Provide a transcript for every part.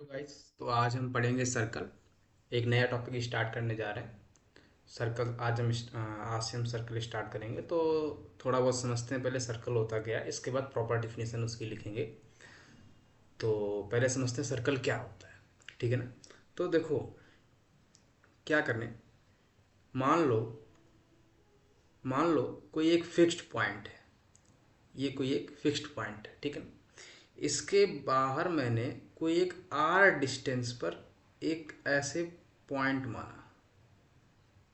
Hello guys. तो आज हम पढ़ेंगे सर्कल। एक नया टॉपिक स्टार्ट करने जा रहे हैं। सर्कल आज से हम सर्कल स्टार्ट करेंगे। तो थोड़ा बहुत समझते हैं पहले सर्कल होता क्या है, इसके बाद प्रॉपर डिफिनेशन उसकी लिखेंगे। तो पहले समझते हैं सर्कल क्या होता है। ठीक है ना। तो देखो क्या करने, मान लो मान लो कोई एक फिक्स्ड पॉइंट है। ये कोई एक फिक्स्ड पॉइंट है, ठीक है ना। इसके बाहर मैंने कोई एक आर डिस्टेंस पर एक ऐसे पॉइंट माना।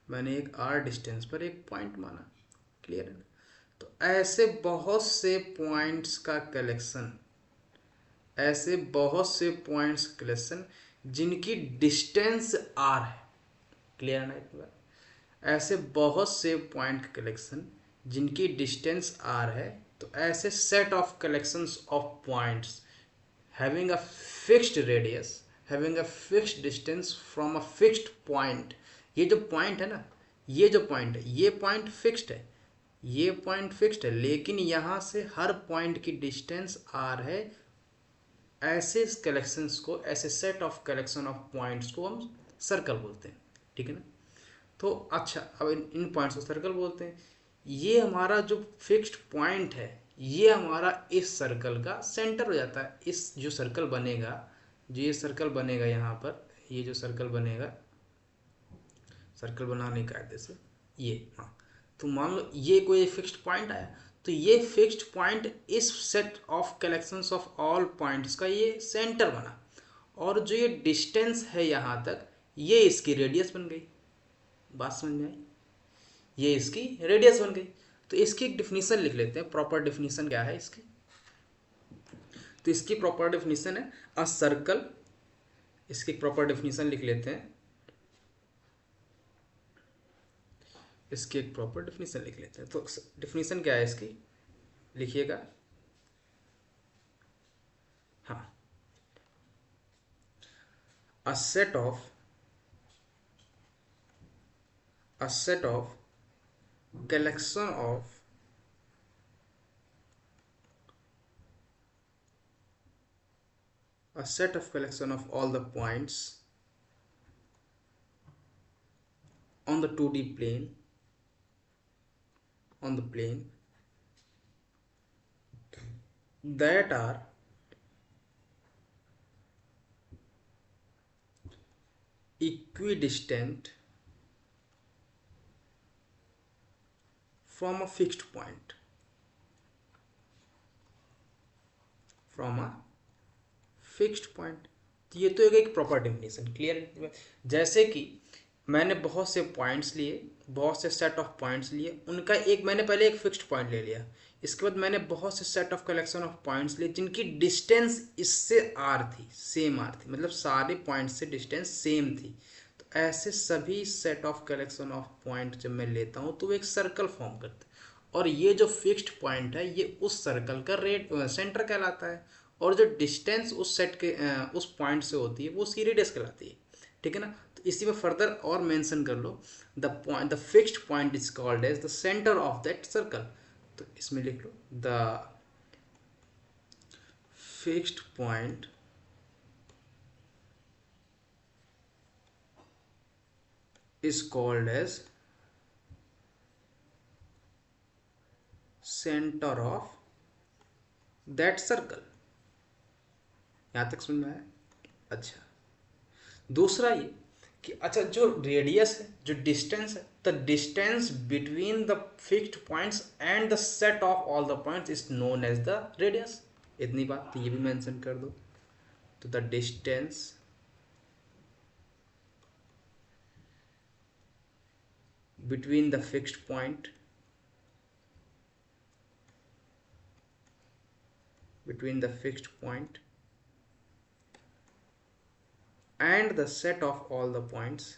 मैंने एक आर डिस्टेंस पर एक पॉइंट माना। क्लियर है ना। तो ऐसे बहुत से पॉइंट्स का कलेक्शन, ऐसे बहुत से पॉइंट्स कलेक्शन जिनकी डिस्टेंस आर है। क्लियर है ना इतना। ऐसे बहुत से पॉइंट कलेक्शन जिनकी डिस्टेंस आर है। तो ऐसे set of collections of points having a fixed radius, having a fixed distance from a fixed point। ये जो पॉइंट है ना, ये जो पॉइंट है, ये पॉइंट फिक्स्ड है। ये पॉइंट फिक्स्ड है, लेकिन यहाँ से हर पॉइंट की डिस्टेंस आर है। ऐसे कलेक्शंस को, ऐसे set of collection of points को हम सर्कल बोलते हैं। ठीक है ना। तो अच्छा, अब इन पॉइंट्स को सर्कल बोलते हैं। ये हमारा जो फिक्स्ड पॉइंट है, ये हमारा इस सर्कल का सेंटर हो जाता है। इस जो सर्कल बनेगा, जो ये सर्कल बनेगा यहाँ पर, ये जो सर्कल बनेगा, सर्कल बनाने कायदे से ये, हाँ। तो मान लो ये कोई फिक्स्ड पॉइंट आया, तो ये फिक्स्ड पॉइंट इस set of collections of all points का ये सेंटर बना। और जो ये डिस्टेंस है यहाँ तक, ये इसकी रेडियस बन गई। बात समझ में आई। ये इसकी रेडियस बन गई। तो इसकी एक डिफिनीशन लिख लेते हैं। प्रॉपर डिफिनीशन क्या है इसकी। तो इसकी प्रॉपर डिफिनीशन है अ सर्कल। इसकी प्रॉपर डिफिनीशन लिख लेते हैं। इसकी एक प्रॉपर डिफिनीशन लिख लेते हैं। तो डिफिनीशन क्या है इसकी, लिखिएगा। हाँ, a set of a set of collection of a set of collection of all the points on the 2D plane, on the plane that are equidistant from a fixed point, from a fixed point. तो ये तो एक proper definition. Clear. जैसे कि मैंने बहुत से points लिए, बहुत से सेट ऑफ पॉइंट्स लिए, उनका एक मैंने पहले एक फिक्स्ड पॉइंट ले लिया। इसके बाद मैंने बहुत से set of collection of points लिए जिनकी डिस्टेंस इससे आर थी, सेम आर थी, मतलब सारे पॉइंट से डिस्टेंस सेम थी। तो ऐसे सभी set of collection of point जब मैं लेता हूँ तो वो एक सर्कल फॉर्म करते हैं। और ये जो फिक्स्ड पॉइंट है, ये उस सर्कल का सेंटर कहलाता है। और जो डिस्टेंस उस सेट के उस पॉइंट से होती है, वो उसकी रेडियस कहलाती है। ठीक है ना। तो इसी में फर्दर और मेंशन कर लो, the fixed point is called as the centre of that circle. तो इसमें लिख लो, the fixed point is called as centre of that circle. यहां तक समझ में आया। अच्छा, दूसरा ये कि अच्छा, जो रेडियस है, जो डिस्टेंस है, the distance between the fixed points and the set of all the points is known as the radius. इतनी बात तो ये भी मेंशन कर दो। तो the distance between the fixed point, between the fixed point and the set of all the points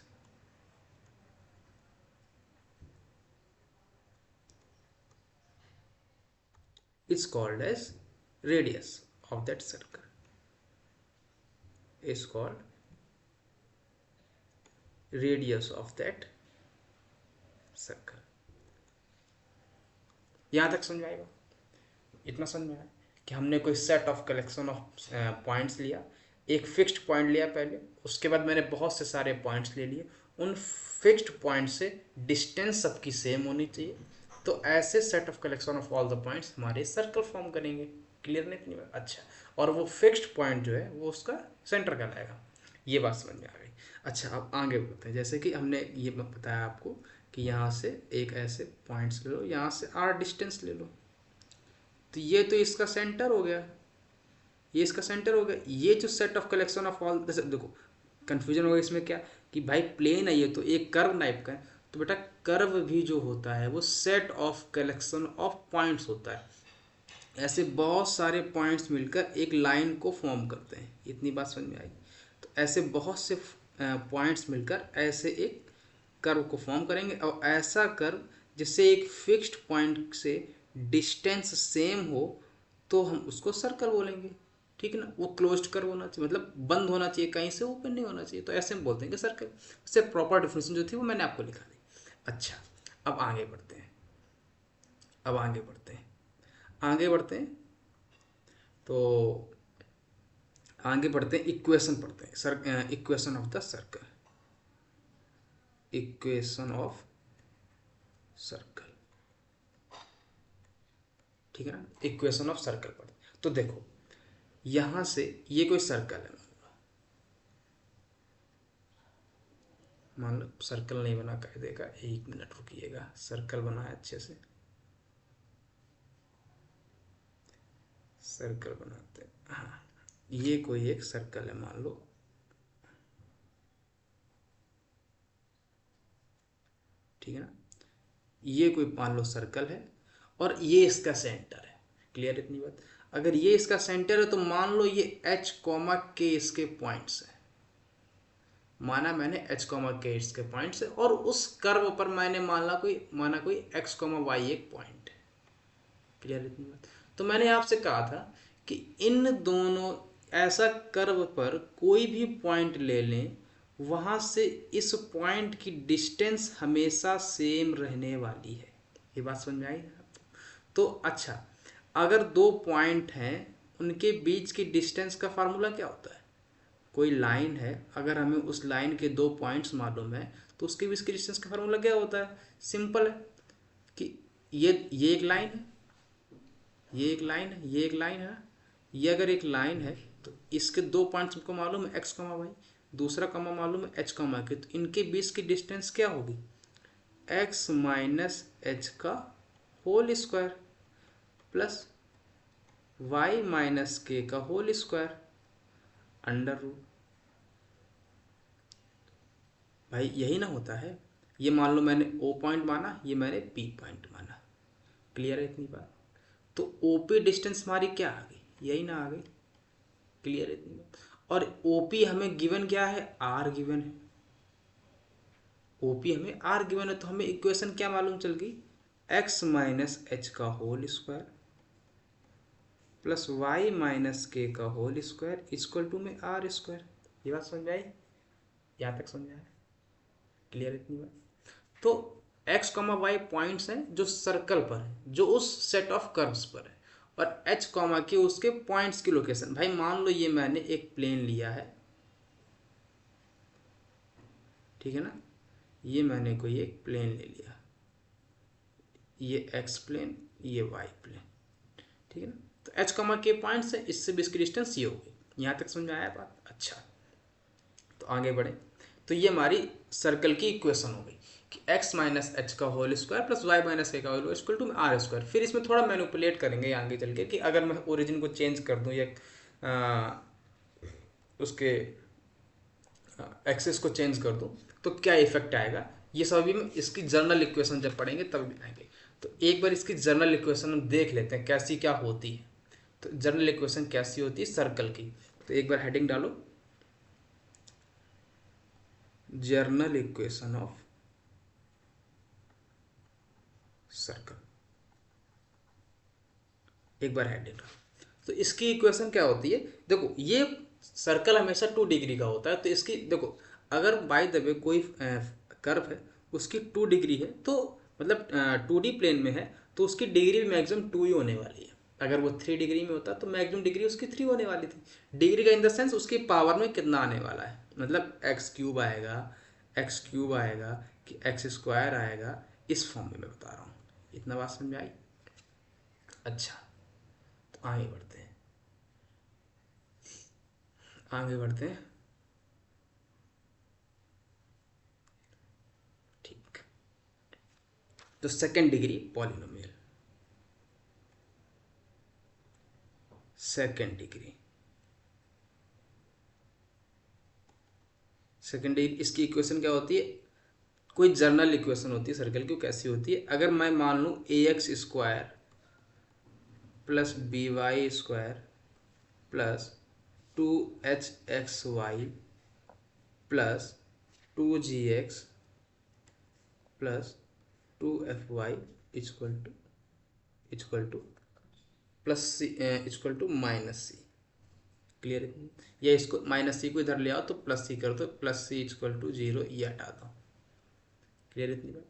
is called as radius of that circle, is called radius of that circle. यहाँ तक समझ में आएगा। इतना समझ में आया कि हमने कोई set of collection of points लिया, एक फिक्स्ड पॉइंट लिया पहले, उसके बाद मैंने बहुत से सारे पॉइंट्स ले लिए, उन फिक्स्ड पॉइंट से डिस्टेंस सबकी सेम होनी चाहिए, तो ऐसे set of collection of all the points हमारे सर्कल फॉर्म करेंगे। क्लियर नहीं इतनी बात? अच्छा, और वो फिक्स्ड पॉइंट जो है वो उसका सेंटर कहलाएगा। ये बात समझ में आ गई। अच्छा, अब आगे बढ़ते हैं। जैसे कि हमने ये बताया आपको कि यहाँ से एक ऐसे पॉइंट्स ले लो, यहाँ से r डिस्टेंस ले लो, तो ये तो इसका सेंटर हो गया, ये इसका सेंटर हो गया। ये जो set of collection of all, जैसे देखो कन्फ्यूजन होगा इसमें क्या कि भाई प्लेन है ये तो एक कर्व टाइप का है, तो बेटा कर्व भी जो होता है वो set of collection of points होता है। ऐसे बहुत सारे पॉइंट्स मिलकर एक लाइन को फॉर्म करते हैं। इतनी बात समझ में आई? तो ऐसे बहुत से पॉइंट्स मिलकर ऐसे एक कर्व को फॉर्म करेंगे, और ऐसा कर्व जिससे एक फिक्स्ड पॉइंट से डिस्टेंस सेम हो तो हम उसको सर्कल बोलेंगे। ठीक है ना? वो क्लोज्ड कर्व होना चाहिए, मतलब बंद होना चाहिए, कहीं से ओपन नहीं होना चाहिए, तो ऐसे हम बोलते हैं कि सर्कल। उससे प्रॉपर डिफिनेशन जो थी वो मैंने आपको लिखा दी। अच्छा, अब आगे बढ़ते हैं, अब आगे बढ़ते हैं, आगे बढ़ते हैं। तो आगे बढ़ते हैं, इक्वेशन पढ़ते हैं sir, equation of the circle, equation of circle. ठीक है ना? इक्वेशन ऑफ सर्कल पढ़ते हैं। तो देखो यहां से ये कोई सर्कल है, मान लो सर्कल नहीं बना कायदे का, 1 मिनट रुकिएगा, सर्कल बना है अच्छे से, सर्कल बनाते हैं। हाँ, ये कोई एक सर्कल है मान लो, ठीक है ना? ये कोई मान लो सर्कल है और ये इसका सेंटर है। क्लियर इतनी बात? अगर ये इसका सेंटर है तो मान लो ये h कॉमा के इसके पॉइंट्स है, माना मैंने h कॉमा के इसके पॉइंट्स है, और उस कर्व पर मैंने माना कोई x कॉमा वाई एक पॉइंट है। क्लियर इतनी बात? तो मैंने आपसे कहा था कि इन दोनों ऐसा कर्व पर कोई भी पॉइंट ले लें, वहां से इस पॉइंट की डिस्टेंस हमेशा सेम रहने वाली है। ये बात समझ में आई आपको? तो अच्छा, अगर दो पॉइंट हैं उनके बीच की डिस्टेंस का फार्मूला क्या होता है? कोई लाइन है, अगर हमें उस लाइन के दो पॉइंट्स मालूम है तो उसके बीच की डिस्टेंस का फार्मूला क्या होता है? सिंपल है कि ये एक लाइन है, ये एक लाइन है, ये एक लाइन है। ये अगर एक लाइन है तो इसके दो पॉइंट्स हमको मालूम है x कॉमा वाई, दूसरा कॉमा मालूम है h कॉमा के, तो इनके बीच की डिस्टेंस क्या होगी? x माइनस एच का whole square plus y minus K का होल स्क्वायर अंडर रूट। भाई यही ना होता है? ये मान लो मैंने O पॉइंट माना, ये मैंने P पॉइंट माना। क्लियर है इतनी बात? तो OP डिस्टेंस हमारी क्या आ गई? यही ना आ गई? क्लियर है इतनी बात? और OP हमें गिवन क्या है? R गिवन है। OP हमें R गिवन है, तो हमें इक्वेशन क्या मालूम चल गई? x माइनस एच का whole square plus Y minus K का होल स्क्वायर इक्वल टू में R स्क्वायर। ये बात समझ में आई? यहाँ तक समझ में आया? क्लियर इतनी बात? तो x कॉमा वाई पॉइंट्स हैं जो सर्कल पर है, जो उस सेट ऑफ कर्व्स पर है, और h कॉमा के उसके पॉइंट्स की लोकेशन। भाई मान लो ये मैंने एक प्लेन लिया है, ठीक है ना? ये मैंने कोई एक प्लेन ले लिया, ये x प्लेन, ये y प्लेन, ठीक है ना? तो h कॉमा के पॉइंट्स है, इससे भी इसकी डिस्टेंस ये होगी। यहाँ तक समझ में आया बात? अच्छा, तो आगे बढ़े। तो ये हमारी सर्कल की इक्वेशन हो गई कि x माइनस एच का whole square plus Y minus A का whole equal to R square. फिर इसमें थोड़ा मैनिपुलेट करेंगे आगे चल के कि अगर मैं ओरिजिन को चेंज कर दूँ या उसके एक्सेस को चेंज कर दूँ तो क्या इफेक्ट आएगा, ये सब अभी हम इसकी जर्नल इक्वेशन जब पढ़ेंगे तब आएंगे। तो एक बार इसकी जर्नल इक्वेशन हम देख लेते हैं कैसी क्या होती है। तो जर्नल इक्वेशन कैसी होती है सर्कल की? तो एक बार हेडिंग डालो, जर्नल इक्वेशन ऑफ सर्कल। एक बार हेडिंग डालो। तो इसकी इक्वेशन क्या होती है? देखो ये सर्कल हमेशा 2 डिग्री का होता है, तो इसकी देखो अगर बाय द वे कोई कर्व है उसकी 2 डिग्री है, तो मतलब 2D प्लेन में है, तो उसकी डिग्री मैक्सिमम 2 ही होने वाली है। अगर वो 3 डिग्री में होता तो मैक्सिमम डिग्री उसकी 3 होने वाली थी। डिग्री का इन द सेंस उसकी पावर में कितना आने वाला है, मतलब एक्स क्यूब आएगा, एक्स क्यूब आएगा कि एक्स स्क्वायर आएगा, इस फॉर्म में मैं बता रहा हूँ। इतना बात समझ में आई? अच्छा, तो आगे बढ़ते हैं, आगे बढ़ते हैं। ठीक, तो second degree polynomial, second degree, second degree इसकी इक्वेशन क्या होती है? कोई जर्नल इक्वेशन होती है सर्कल की, कैसी होती है? अगर मैं मान लूँ A X square plus B Y square plus 2hxy plus 2gx plus 2fy equal to plus C equal to minus C. Clear है? या इसको माइनस सी को इधर ले आओ तो प्लस सी कर दो, प्लस सी इक्वल टू 0, ये हटा दो। क्लियर है इतनी बात?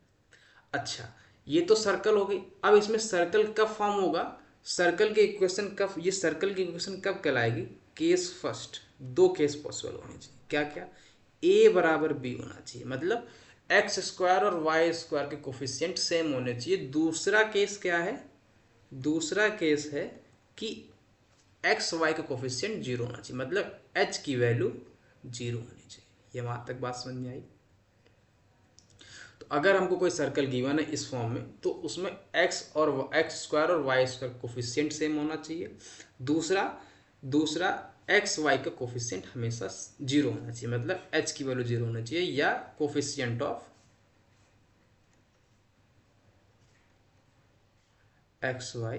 अच्छा, ये तो सर्कल हो गई। अब इसमें सर्कल कब फॉर्म होगा? सर्कल के इक्वेशन कब, ये सर्कल की इक्वेशन कब कहलाएगी? केस फर्स्ट, दो केस पॉसिबल होने चाहिए। क्या क्या? ए बराबर बी होना चाहिए, मतलब एक्स स्क्वायर और वाई स्क्वायर के कोफिशिएंट सेम होने चाहिए। दूसरा केस क्या है? दूसरा केस है कि एक्स वाई का कोफिशिएंट 0 होना चाहिए, मतलब एच की वैल्यू 0 होनी चाहिए। ये वहाँ तक बात समझ में आई? तो अगर हमको कोई सर्कल गिवन है इस फॉर्म में, तो उसमें एक्स स्क्वायर और वाई स्क्वायर कोफिशिएंट सेम होना चाहिए। दूसरा दूसरा एक्स वाई का कोफिशिएंट हमेशा 0 होना चाहिए, मतलब एच की वैल्यू 0 होना चाहिए, या coefficient of X Y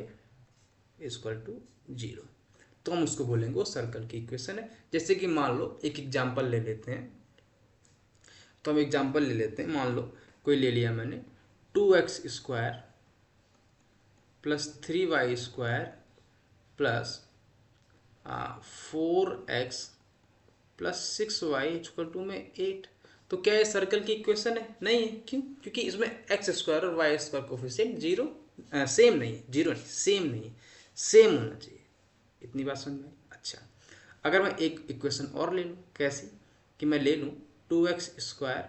equal to 0। तो हम उसको बोलेंगे वो सर्कल की इक्वेशन है। जैसे कि मान लो एक एग्जांपल ले लेते हैं, तो हम एग्जांपल ले लेते हैं। मान लो कोई ले लिया मैंने 2x square plus 3y square plus 4x plus 6y equal to में 8। तो क्या ये सर्कल की इक्वेशन है? नहीं है। क्यों? क्योंकि इसमें एक्स स्क्वायर और वाई स्क्वायर कोफिशिएंट 0 सेम नहीं है, 0 नहीं, सेम नहीं है, सेम होना चाहिए। इतनी बात समझ में आई? अच्छा, अगर मैं एक इक्वेशन और ले लूँ, कैसी? कि मैं ले लूँ 2x square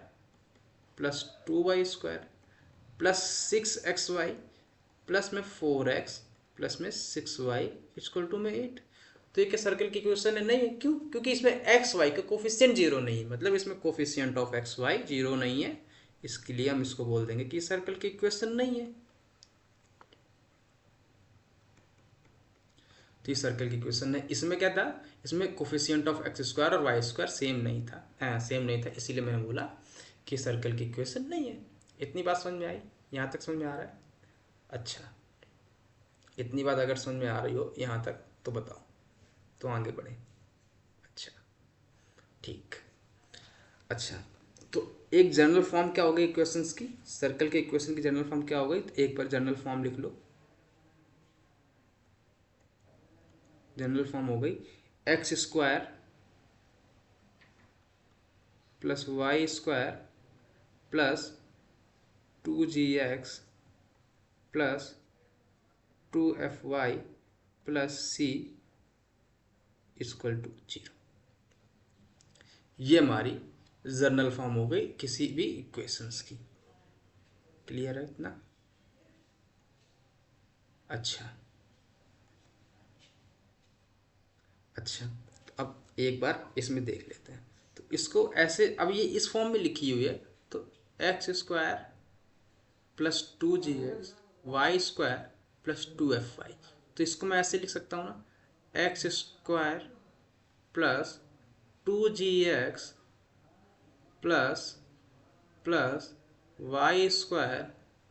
plus 2y square plus 6xy plus में 4x प्लस में 6y इक्वल टू में 8। तो ये क्या सर्कल की इक्वेशन है? नहीं है। क्यों? क्योंकि इसमें एक्स वाई का कोफिशिएंट 0 नहीं है, मतलब इसमें कोफिशिएंट ऑफ एक्स वाई 0 नहीं है। इसके लिए हम इसको बोल देंगे कि सर्कल की इक्वेशन नहीं है। तो ये सर्कल की इक्वेशन है। इसमें क्या था? इसमें कोफिशिएंट ऑफ एक्स स्क्वायर और वाई स्क्वायर सेम नहीं था, सेम नहीं था, इसीलिए मैंने बोला कि सर्कल की इक्वेशन नहीं है। इतनी बात समझ में आई? यहाँ तक समझ में आ रहा है? अच्छा, इतनी बात अगर समझ में आ रही हो यहाँ तक तो बताओ, तो आगे बढ़े। अच्छा, ठीक। अच्छा, तो एक जनरल फॉर्म क्या हो गई इक्वेशंस की? सर्कल के इक्वेशन की जनरल फॉर्म क्या हो गई? तो एक बार जनरल फॉर्म लिख लो। जनरल फॉर्म हो गई X square plus Y square plus 2gx plus 2fy plus c equal to 0। ये हमारी जनरल फॉर्म हो गई किसी भी इक्वेशंस की। क्लियर है इतना? अच्छा, अच्छा, तो अब एक बार इसमें देख लेते हैं। तो इसको ऐसे, अब ये इस फॉर्म में लिखी हुई है, तो X square plus 2gx Y square plus 2fy। तो इसको मैं ऐसे लिख सकता हूँ ना, X square plus 2gx plus plus Y square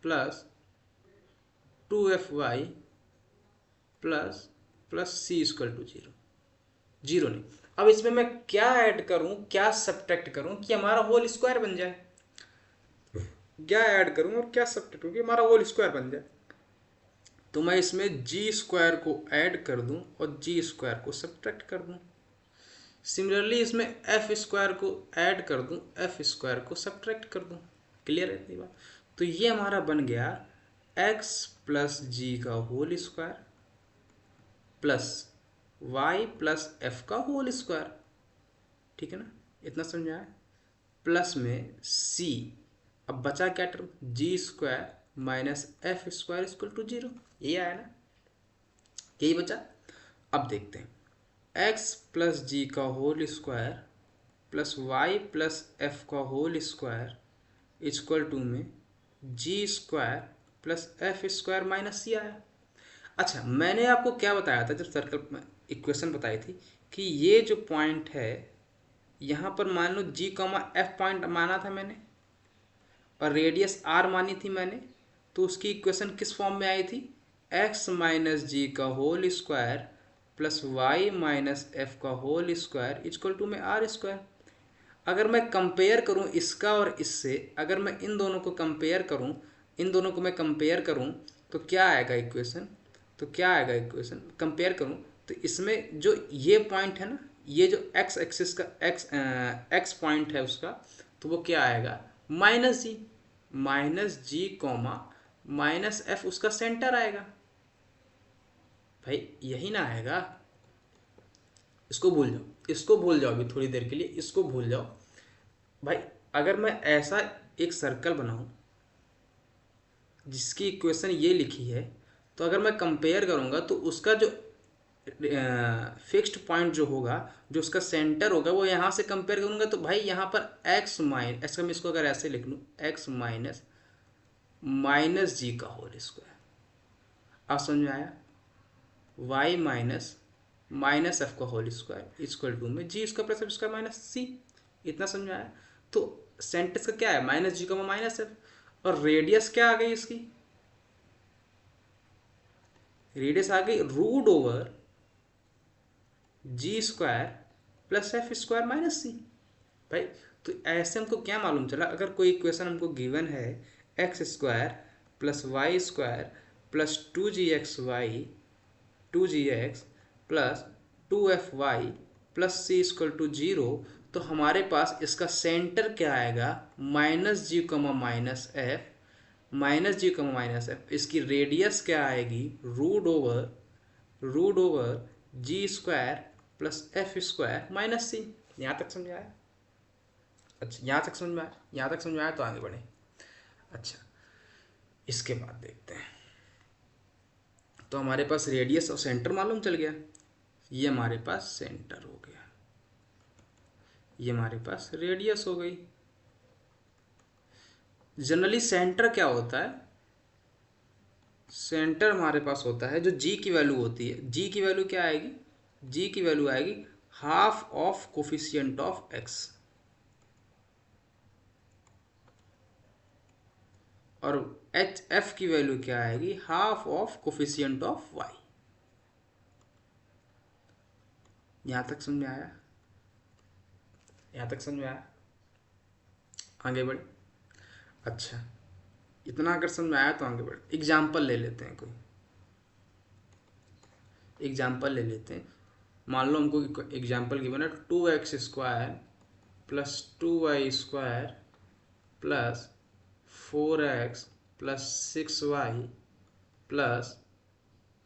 plus 2fy plus plus C equal to 0। 0 नहीं। अब इसमें मैं क्या ऐड करूं, क्या सब्ट्रैक्ट करूं कि हमारा होल स्क्वायर बन जाए? क्या ऐड करूं और क्या सब्ट्रैक्ट करूं कि हमारा होल स्क्वायर बन जाए? तो मैं इसमें जी स्क्वायर को ऐड कर दूं और जी स्क्वायर को सब्ट्रैक्ट कर दूं। सिमिलरली इसमें एफ स्क्वायर को ऐड कर दूं, एफ स्क्वायर को सब्ट्रैक्ट कर दूं। क्लियर है इतनी बात? तो ये हमारा बन गया एक्स प्लस जी का whole square plus Y plus F का होल स्क्वायर, ठीक है ना, इतना समझ आया। प्लस में सी, अब बचा क्या term, G square minus F square equal to 0, ये आया ना, यही बचा। अब देखते हैं, एक्स प्लस जी का whole square plus Y plus F का होल स्क्वायर इक्वल टू में G square plus F square minus C आया। अच्छा, मैंने आपको क्या बताया था जब सर्कल में इक्वेशन बताई थी कि ये जो पॉइंट है यहाँ पर मान लो जी कॉमा एफ पॉइंट माना था मैंने और रेडियस आर मानी थी मैंने, तो उसकी इक्वेशन किस फॉर्म में आई थी, एक्स माइनस जी का whole square plus Y minus F का होल स्क्वायर इक्वल टू में आर स्क्वायर। अगर मैं कंपेयर करूं इसका और इससे, अगर मैं इन दोनों को कंपेयर करूं, इन दोनों को मैं कंपेयर करूं तो क्या आएगा इक्वेशन, तो क्या आएगा इक्वेशन कंपेयर करूं तो इसमें जो ये पॉइंट है ना, ये जो एक्स एक्सिस का एक्स पॉइंट है उसका, तो वो क्या आएगा, minus G comma minus F उसका सेंटर आएगा। भाई यही ना आएगा, इसको भूल जाओ, इसको भूल जाओ अभी थोड़ी देर के लिए, इसको भूल जाओ। भाई अगर मैं ऐसा एक सर्कल बनाऊं जिसकी इक्वेशन ये लिखी है, तो अगर मैं कंपेयर करूंगा तो उसका जो फिक्स्ड पॉइंट जो होगा, जो उसका सेंटर होगा, वो यहाँ से कंपेयर करूंगा तो भाई यहाँ पर एक्स माइनस, ऐसा मैं इसको अगर ऐसे लिख लूँ, एक्स माइनस माइनस जी का होल स्क्वायर, आप समझ में आया, वाई माइनस माइनस एफ का होल स्क्वायर इक्वल टू में G square plus F square minus C, इतना समझ में आया। तो सेंटेंस का क्या है, माइनस जी का माइनस एफ, और रेडियस क्या आ गई इसकी, रेडियस आ गई root over G square plus F square minus C. भाई तो ऐसे हमको क्या मालूम चला, अगर कोई इक्वेशन हमको गिवन है X square plus Y square plus 2gxy 2gx plus 2fy plus C equal to 0, तो हमारे पास इसका सेंटर क्या आएगा, माइनस जी कमा माइनस एफ, माइनस जी कमा माइनस एफ, इसकी रेडियस क्या आएगी, root over G square plus F square minus C. यहाँ तक समझ आया, अच्छा यहाँ तक समझ में आया, यहाँ तक समझ में आया तो आगे बढ़े। अच्छा इसके बाद देखते हैं, तो हमारे पास रेडियस और सेंटर मालूम चल गया, ये हमारे पास सेंटर हो गया, ये हमारे पास रेडियस हो गई। जनरली सेंटर क्या होता है, सेंटर हमारे पास होता है जो जी की वैल्यू होती है, जी की वैल्यू क्या आएगी, जी की वैल्यू आएगी half of coefficient of X, और एच एफ की वैल्यू क्या आएगी, half of coefficient of Y. यहां तक समझ में आया, यहां तक समझ में आया, आगे बढ़े। अच्छा इतना अगर समझ में आया तो आगे बढ़े, एग्जाम्पल ले लेते हैं, कोई एग्जाम्पल ले लेते हैं। मान लो हमको एग्जाम्पल गिवन है 2x square plus 2y square plus 4x plus 6y plus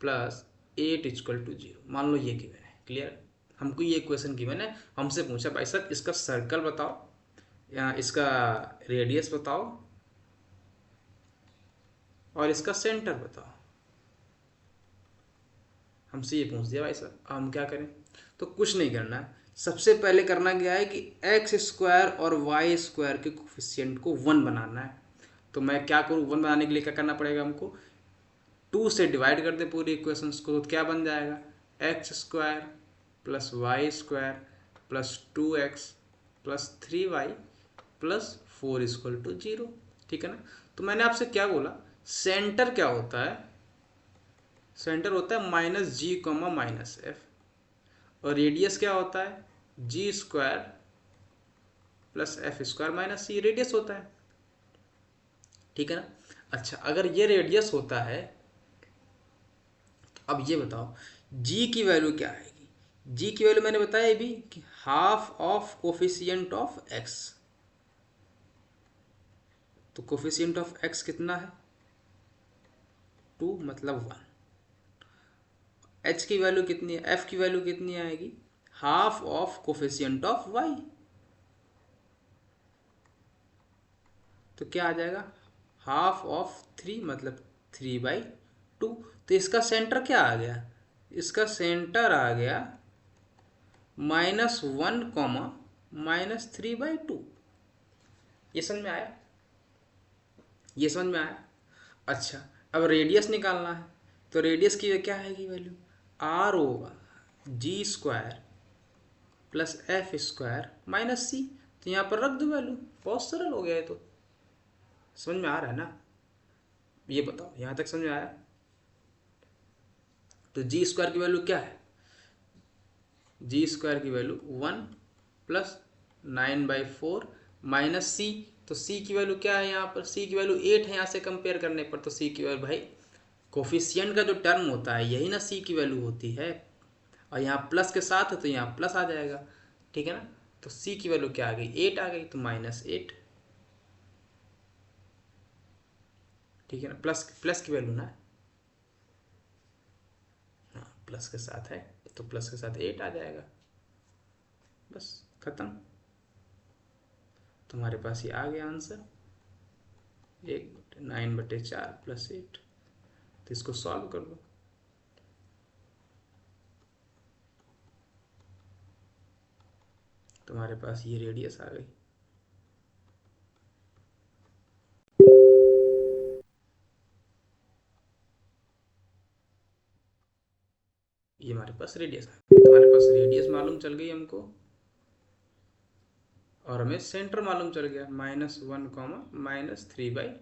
plus 8 equal to 0, मान लो ये गिवन है, क्लियर, हमको ये क्वेश्चन गिवन है, हमसे पूछा भाई साहब इसका सर्कल बताओ या इसका रेडियस बताओ और इसका सेंटर बताओ, हमसे ये पूछ दिया भाई साहब, अब हम क्या करें, तो कुछ नहीं करना है, सबसे पहले करना क्या है कि एक्स स्क्वायर और वाई स्क्वायर के कोफिशिएंट को 1 बनाना है। तो मैं क्या करूँ, 1 बनाने के लिए क्या करना पड़ेगा हमको, 2 से डिवाइड कर दे पूरी इक्वेशंस को, तो क्या बन जाएगा, X square plus Y square plus 2x plus 3y plus 4 equal to 0, ठीक है ना। तो मैंने आपसे क्या बोला, सेंटर क्या होता है, सेंटर होता है minus G comma minus F, और रेडियस क्या होता है, G square plus F square minus C, radius होता है, ठीक है ना। अच्छा अगर ये रेडियस होता है, अब ये बताओ जी की वैल्यू क्या आएगी, जी की वैल्यू मैंने बताया भी कि half of coefficient of x, तो कोफिशिएंट ऑफ एक्स कितना है, 2 मतलब 1, एच की वैल्यू कितनी है, एफ की वैल्यू कितनी आएगी, half of coefficient of Y. तो क्या आ जाएगा, हाफ ऑफ 3 मतलब 3/2। तो इसका सेंटर क्या आ गया, इसका सेंटर आ गया -1, -3/2। ये समझ में आया, ये समझ में आया। अच्छा, अब रेडियस निकालना है, तो रेडियस की क्या आएगी वैल्यू, आर होगा G² plus F² minus C। तो यहाँ पर रख दो वैल्यू, बहुत सरल हो गया है। तो समझ में आ रहा है ना, ये बताओ यहाँ तक समझ में आया। तो G² की वैल्यू क्या है, G² की वैल्यू 1 प्लस 9/4 माइनस C। तो C की वैल्यू क्या है, यहाँ पर C की वैल्यू 8 है, यहाँ से कंपेयर करने पर। तो C की वैल्यू भाई कोफिशिएंट का जो टर्म होता है यही ना C की वैल्यू होती है, और यहाँ प्लस के साथ है तो यहाँ प्लस आ जाएगा, ठीक है ना। तो C की वैल्यू क्या आ गई, 8 आ गई, तो -8, ठीक है ना। प्लस प्लस की वैल्यू ना, हाँ प्लस के साथ है तो प्लस के साथ 8 आ जाएगा, बस खत्म। तुम्हारे पास ये आ गया आंसर, 9/4 प्लस 8। तो इसको सॉल्व कर दो, तुम्हारे पास ये रेडियस आ गई। ये हमारे पास रेडियस, तुम्हारे पास रेडियस मालूम चल गई हमको, और हमें सेंटर मालूम चल गया -1, -3/2।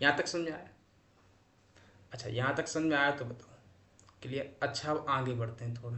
यहाँ तक समझ में आया। अच्छा यहाँ तक समझ में आया तो बताओ, क्लियर। अच्छा अब आगे बढ़ते हैं थोड़ा,